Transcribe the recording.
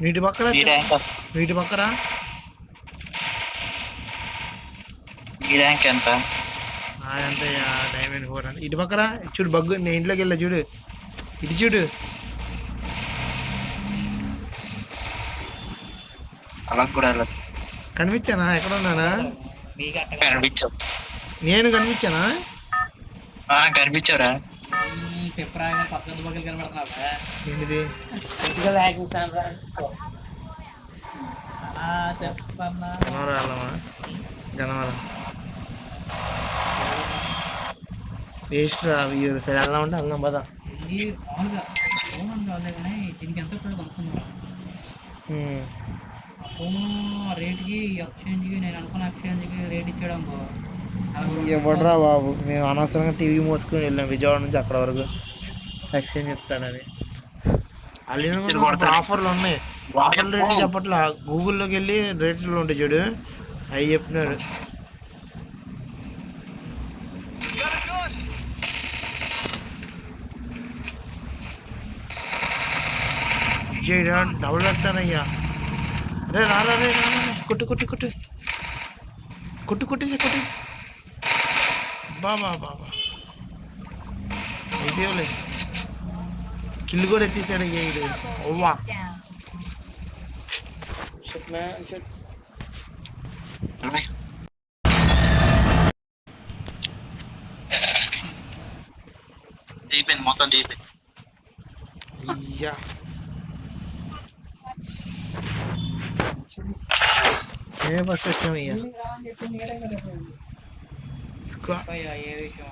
వీటి పక్కన ఈ ర్యాంక్ వీటి పక్కన ఈ ర్యాంక్ ఎంత? అంతే డైమండ్ 4 అంటే ఇటు పక్కన చూడు బగ్గు నేను ఇంట్లోకి వెళ్ళా చూడు ఇటు చూడు అలా కూడా వెళ్ళదు. కనిపించానా ఎక్కడ ఉన్నానా కనిపించవు. నేను కనిపించానా కనిపించవురా. ఏంటిది జనవరం జనవరం వేస్ట్ రా వీరు సైడ్ వెళ్దాం అంటే వెళ్దాం పదా ఫోను రేట్కి ఎక్స్చేంజ్కి నేను అనుకున్న ఎక్స్చేంజ్కి రేట్ ఇచ్చాడు ఇవ్వడరా బాబు మేము అనవసరంగా టీవీ మోసుకొని వెళ్ళాం విజయవాడ నుంచి అక్కడ వరకు ఎక్స్చేంజ్ చెప్తాడని వాళ్ళు ఆఫర్లు ఉన్నాయి ఆఫర్ రేట్లు చెప్పట్లా గూగుల్లోకి వెళ్ళి రేట్లు ఉంటాయి చూడు అవి చెప్తున్నారు డబుల్ పెడతానయ్యా రే రారా రే కొట్టు కొట్టు కొట్టు కొట్టు కొట్టేసి కొట్టేసి బాబా బాబా ఇదేలే కిల్లు కూడా ఎత్తేసాడు ఇది ఓవా దీపింది మొత్తం దీపింది. అయ్యా ఏ ఫస్ట్ వచ్చాము అయ్యా ఏ విషయం